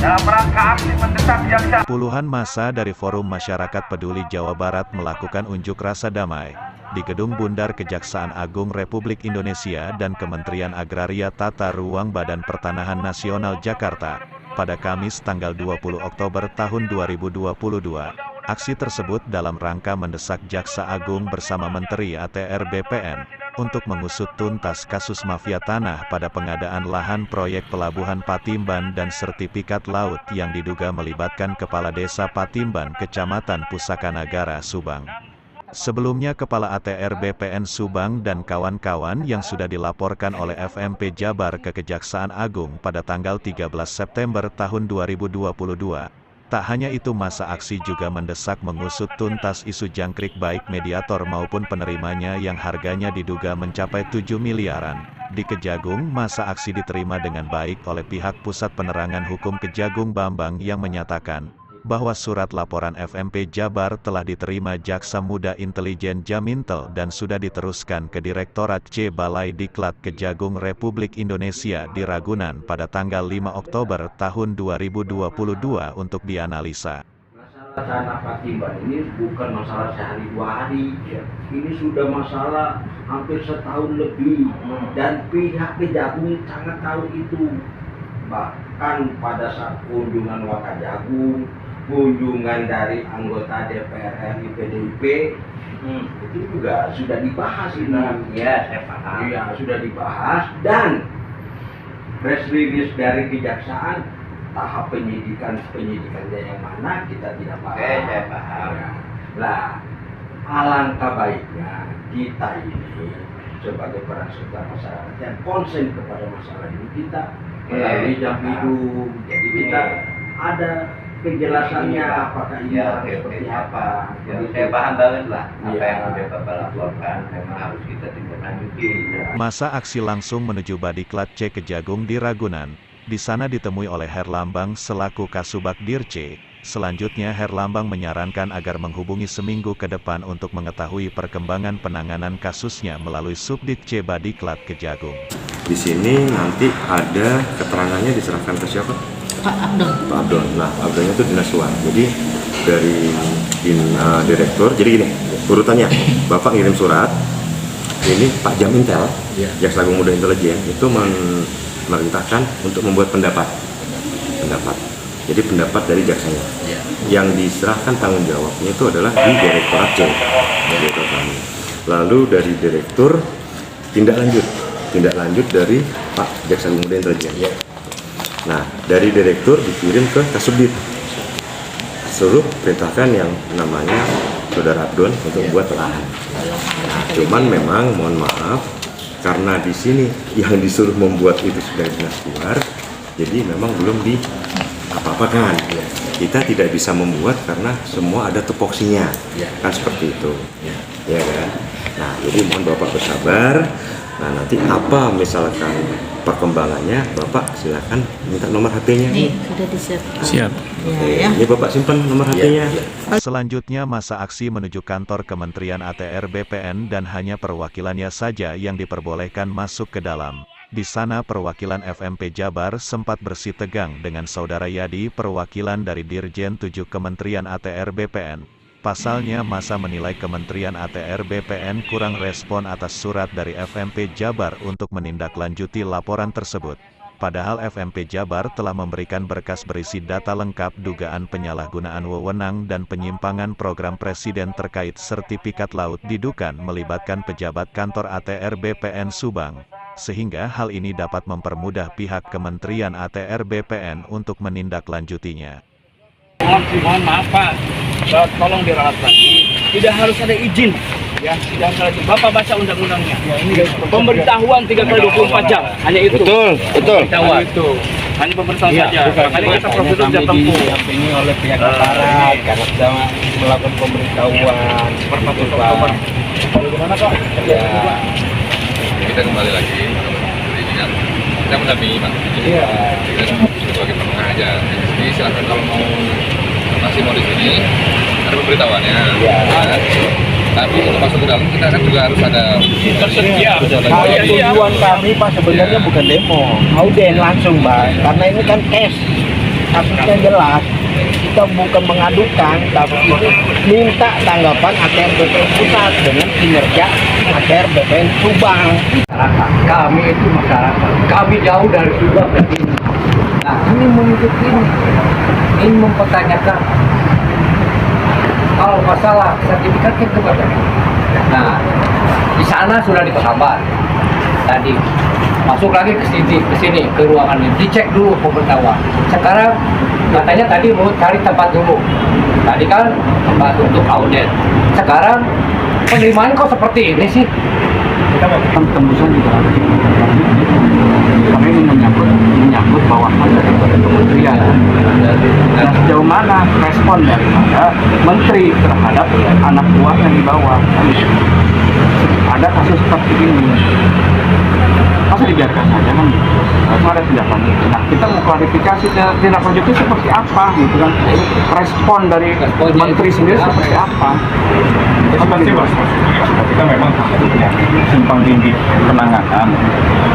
dalam rangka aksi mendesak jaksa. Puluhan massa dari Forum Masyarakat Peduli Jawa Barat melakukan unjuk rasa damai di Gedung Bundar Kejaksaan Agung Republik Indonesia dan Kementerian Agraria Tata Ruang Badan Pertanahan Nasional Jakarta pada Kamis tanggal 20 Oktober tahun 2022. Aksi tersebut dalam rangka mendesak Jaksa Agung bersama Menteri ATR BPN untuk mengusut tuntas kasus mafia tanah pada pengadaan lahan proyek Pelabuhan Patimban dan sertifikat laut yang diduga melibatkan Kepala Desa Patimban Kecamatan Pusakanagara Subang. Sebelumnya Kepala ATR BPN Subang dan kawan-kawan yang sudah dilaporkan oleh FMP Jabar ke Kejaksaan Agung pada tanggal 13 September tahun 2022. Tak hanya itu, massa aksi juga mendesak mengusut tuntas isu jangkrik baik mediator maupun penerimanya yang harganya diduga mencapai 7 miliaran. Di Kejagung, massa aksi diterima dengan baik oleh pihak Pusat Penerangan Hukum Kejagung Bambang yang menyatakan bahwa surat laporan FMP Jabar telah diterima Jaksa Muda Intelijen Jamintel dan sudah diteruskan ke Direktorat C Balai Diklat Kejagung Republik Indonesia di Ragunan pada tanggal 5 Oktober tahun 2022 untuk dianalisa. Masalah tanah Patimban ini bukan masalah sehari dua hari, ini sudah masalah hampir setahun lebih, dan pihak Kejagung sangat tahu itu. Bahkan pada saat kunjungan Wakajagung, kunjungan dari anggota DPR RI PDIP, itu juga sudah dibahas ini. Ya, saya paham. Iya, sudah dibahas, dan press release dari kejaksaan tahap penyidikannya yang mana kita tidak paham. Saya paham. Ya. Nah, alangkah baiknya kita ini sebagai peran serta masyarakat yang konsen kepada masalah ini, kita melalui Jampidum. Jadi kita ada kejelasannya apakah ini seperti apa. Ya, saya paham banget lah apa Ya. yang udah Bapak laporkan, memang harus kita tindak lanjuti. Massa aksi langsung menuju Badiklat C Kejagung di Ragunan. Di sana ditemui oleh Herlambang selaku Kasubag Dirce. Selanjutnya Herlambang menyarankan agar menghubungi seminggu ke depan untuk mengetahui perkembangan penanganan kasusnya melalui Subdit C Badiklat Kejagung. Di sini nanti ada keterangannya diserahkan ke siapa? Pak Abdon. Pak Abdon. Nah, Abdonnya itu Dinas Luar. Jadi dari direktur. Jadi gini, urutannya. Bapak ngirim surat. Ini Pak Jamintel, Jaksa Agung Muda Intelijen, itu memerintahkan untuk membuat pendapat. Jadi pendapat dari jaksanya. Yang diserahkan tanggung jawabnya itu adalah di Direktorat C. Lalu dari direktur tindak lanjut dari Pak Jaksa Agung Muda Intelijen. Nah, dari direktur dikirim ke Kasubdit. Suruh perintahkan yang namanya Saudara Abdon untuk membuat lahan. Nah, cuman memang mohon maaf karena di sini yang disuruh membuat itu sudah Dinas Luar, jadi memang belum di apa-apakan. Kita tidak bisa membuat karena semua ada tupoksinya. Kan seperti itu. Ya kan? Nah, jadi mohon Bapak bersabar. Nah, nanti apa misalkan perkembangannya, Bapak silakan minta nomor HP-nya. Sudah disiapkan. Siap. Ya. Ini Bapak simpan nomor HP-nya. Selanjutnya massa aksi menuju kantor Kementerian ATR BPN dan hanya perwakilannya saja yang diperbolehkan masuk ke dalam. Di sana perwakilan FMP Jabar sempat bersitegang dengan Saudara Yadi, perwakilan dari Dirjen 7 Kementerian ATR BPN. Pasalnya massa menilai Kementerian ATR BPN kurang respon atas surat dari FMP Jabar untuk menindaklanjuti laporan tersebut. Padahal FMP Jabar telah memberikan berkas berisi data lengkap dugaan penyalahgunaan wewenang dan penyimpangan program Presiden terkait sertifikat laut diduga melibatkan pejabat kantor ATR BPN Subang. Sehingga hal ini dapat mempermudah pihak Kementerian ATR BPN untuk menindaklanjutinya. Mohon maaf Pak, tolong diralat lagi. Tidak harus ada izin, ya. Tidak harus ada izin. Bapak baca undang-undangnya. Pemberitahuan 3 kali 24 jam, hanya itu. Betul. Pemberitahuan itu. Hanya pemberitahuan saja. Makanya kita prosedur sudah tempuh. Ini oleh pihak aparat karena sudah melakukan pemberitahuan. Bagaimana Pak? Ya. Kita kembali lagi ini kan kita mendampingi Pak. Kita sebagai penengah aja. Jadi silakan kalau masih mau di sini ada pemberitahuannya. Tapi untuk masuk ke dalam kita kan juga harus ada Tersedia. Tujuan kami Pak sebenarnya bukan demo, audien langsung Pak. Karena ini kan cash. kasusnya jelas. Kita bukan mengadukan, tapi minta tanggapan ATR BPN Pusat dengan kinerja ATR BPN Subang. Masyarakat, kami itu masyarakat, kami jauh dari Subang ke sini. Nah, ini menunjuk ini mempertanyakan kalau masalah sertifikatnya kepada. Nah, di sana sudah dipersabar. Tadi masuk lagi ke sini ke ruangan ini, dicek dulu pemberitahuan. Sekarang katanya tadi mau cari tempat dulu. Tadi kan tempat untuk audit. Sekarang penerimaan kok seperti ini sih? Kita melakukan tembusan juga. Kami menyangkut bawahan daripada kementerian. Dan sejauh mana respon daripada menteri terhadap anak buah yang dibawa? Ada kasus seperti ini, masa dibiarkan saja kan? Harus ada tindakan. Nah, kita mau klarifikasi tindak lanjut itu seperti apa, gitu kan? Respon dari menteri sendiri seperti apa? Apa sih mas? Kita memang simpang tindih penanganan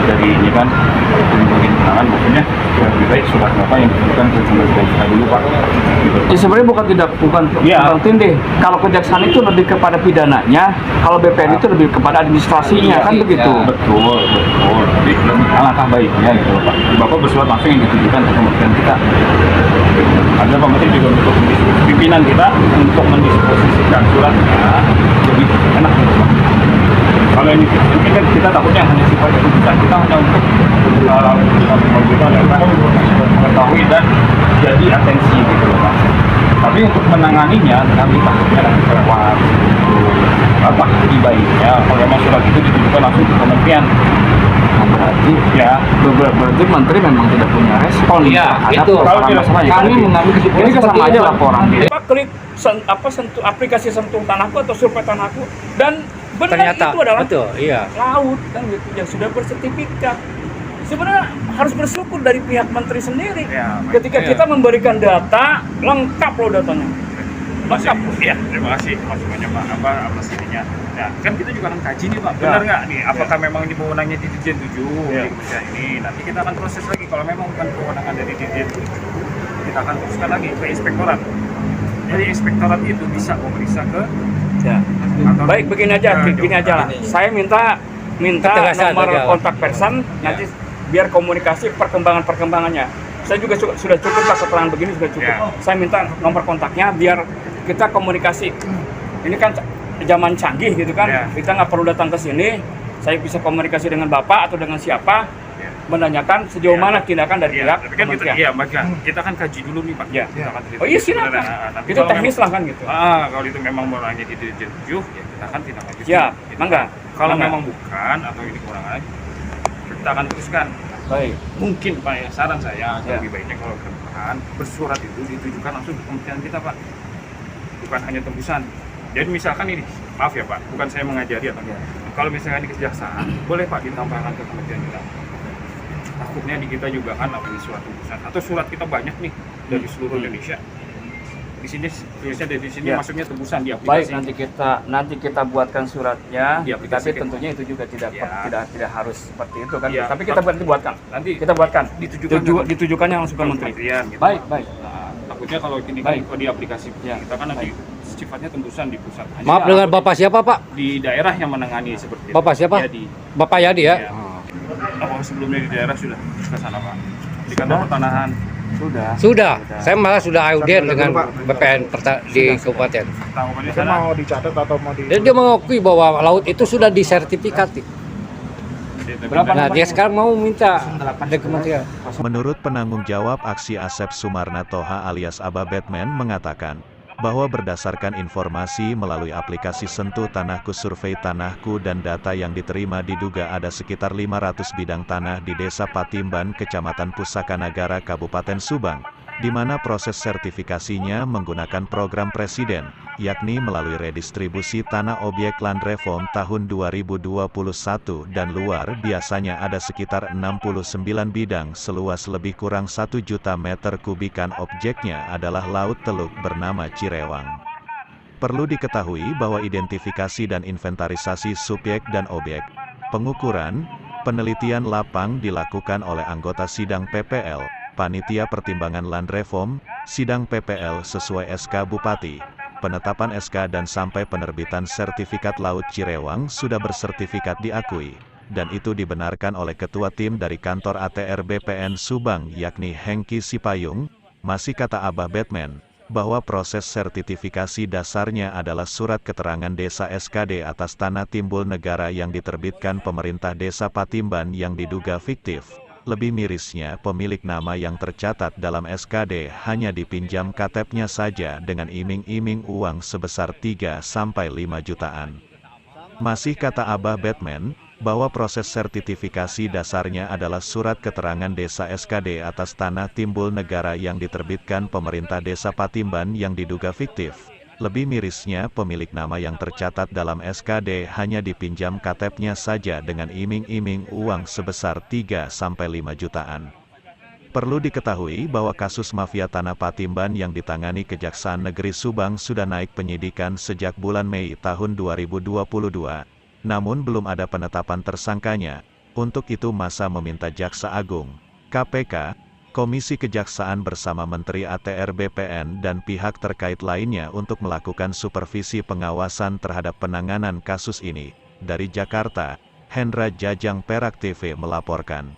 dari ini kan, penanganan maksudnya lebih baik surat apa yang diberikan ke kita dulu pak. Ya, sebenarnya bukan simpang tindih. Kalau kejaksaan itu lebih kepada pidananya, kalau BPN itu lebih kepada administrasinya, kan begitu. Betul. Jadi alangkah baiknya gitu pak. Bapak bersurat langsung yang ditujukan ke kementerian kita. Ada Pak Menteri juga untuk pimpinan kita untuk mendisposisikan suratnya lebih enak gitu Pak. Kalau ini kan kita takutnya hanya sifatnya tuntutan, kita hanya untuk mengetahui dan jadi atensi gitu loh Pak. Tapi untuk menanganinya kami takutnya nanti kelewat. Apa lebih baiknya kalau memang surat itu ditujukan langsung ke kementerian. Berarti menteri memang tidak punya respon. Iya, itu. Kalau tidak sama kami mengambil kesimpulan ini sama aja laporan. Klik sentuh aplikasi sentuh tanahku atau survei tanahku dan benar Ternyata itu adalah betul, iya. laut kan gitu yang sudah bersertifikat. Sebenarnya harus bersyukur dari pihak menteri sendiri ketika kita memberikan data lengkap loh datanya. Lengkap. Iya, terima kasih masukannya Pak. Apa ininya? Nah, kan kita juga akan kaji nih Pak. Benar nggak nih? Apakah memang ini wewenangnya di Dirjen 7 di kementerian ini? Nanti kita akan proses lagi. Kalau memang bukan kewenangan dari Dirjen 7, kita akan teruskan lagi ke inspektorat. Jadi inspektorat itu bisa memeriksa ke Baik, begini aja lah. Saya minta nomor kontak person nanti biar komunikasi perkembangannya. Saya juga sudah cukup lah keterangan begini sudah cukup. Saya minta nomor kontaknya biar kita komunikasi. Ini kan zaman canggih gitu kan. Kita nggak perlu datang ke sini. Saya bisa komunikasi dengan Bapak atau dengan siapa menanyakan sejauh mana tindakan dari pihak kementerian. Kita akan kaji dulu nih Pak. Oh iya silakan. Itu teknis lah kan gitu. Kalau itu memang wewenangnya di Dirjen 7, ya kita akan tindak lanjuti. Ya, mangga. Kalau memang bukan atau ini kurang aja, kita akan teruskan. Baik. Mungkin Pak ya, saran saya lebih baiknya kalau ke depan bersurat itu ditujukan langsung ke kementerian kita Pak, bukan hanya tembusan. Jadi misalkan ini, maaf ya Pak, bukan saya mengajari atau kalau misalkan di kejaksaan, boleh Pak ditambahkan ke kementerian kita. Takutnya di kita juga kan ada surat tembusan atau surat kita banyak nih dari seluruh Indonesia. Di sini tulisnya dari sini masuknya tembusan di aplikasi. Baik, nanti kita buatkan suratnya, tapi tentunya itu juga tidak harus seperti itu kan. Tapi kita buatkan. Nanti kita buatkan. Ditujukannya langsung ke menteri. Gitu. Baik. Nah, takutnya kalau ini di aplikasi kita kan nanti sifatnya tembusan di pusat. Maaf dengan Bapak siapa Pak? Di daerah yang menangani seperti itu. Bapak siapa? Yadi. Bapak Yadi ya? Sebelumnya di daerah sudah ke sana Pak. Di kantor pertanahan. Sudah. Saya malah sudah audien dengan BPN di kabupaten. Itu mau dicatat atau mau di? Dan dia mengakui bahwa laut itu sudah disertifikati. Nah, dia sekarang mau minta dari kementerian. Menurut penanggung jawab aksi Asep Sumarna Toha alias Aba Batman mengatakan, bahwa berdasarkan informasi melalui aplikasi Sentuh Tanahku Survei Tanahku dan data yang diterima diduga ada sekitar 500 bidang tanah di Desa Patimban, Kecamatan Pusaka Nagara, Kabupaten Subang, di mana proses sertifikasinya menggunakan program Presiden, yakni melalui redistribusi tanah objek Land Reform tahun 2021 dan luar biasanya ada sekitar 69 bidang seluas lebih kurang 1 juta meter kubikan objeknya adalah Laut Teluk bernama Cirewang. Perlu diketahui bahwa identifikasi dan inventarisasi subjek dan objek, pengukuran, penelitian lapang dilakukan oleh anggota sidang PPL, Panitia Pertimbangan Land Reform, sidang PPL sesuai SK Bupati, penetapan SK dan sampai penerbitan sertifikat Laut Cirewang sudah bersertifikat diakui, dan itu dibenarkan oleh Ketua Tim dari Kantor ATR BPN Subang yakni Hengki Sipayung, masih kata Abah Batman, bahwa proses sertifikasi dasarnya adalah surat keterangan desa SKD atas tanah timbul negara yang diterbitkan pemerintah desa Patimban yang diduga fiktif. Lebih mirisnya, pemilik nama yang tercatat dalam SKD hanya dipinjam KTP-nya saja dengan iming-iming uang sebesar 3-5 jutaan. Masih kata Abah Batman, bahwa proses sertifikasi dasarnya adalah surat keterangan desa SKD atas tanah timbul negara yang diterbitkan pemerintah desa Patimban yang diduga fiktif. Lebih mirisnya, pemilik nama yang tercatat dalam SKD hanya dipinjam KTP-nya saja dengan iming-iming uang sebesar 3-5 jutaan. Perlu diketahui bahwa kasus mafia tanah Patimban yang ditangani Kejaksaan Negeri Subang sudah naik penyidikan sejak bulan Mei tahun 2022. Namun belum ada penetapan tersangkanya. Untuk itu masa meminta Jaksa Agung, KPK, Komisi Kejaksaan bersama Menteri ATR BPN dan pihak terkait lainnya untuk melakukan supervisi pengawasan terhadap penanganan kasus ini. Dari Jakarta, Hendra Jajang Perak TV melaporkan.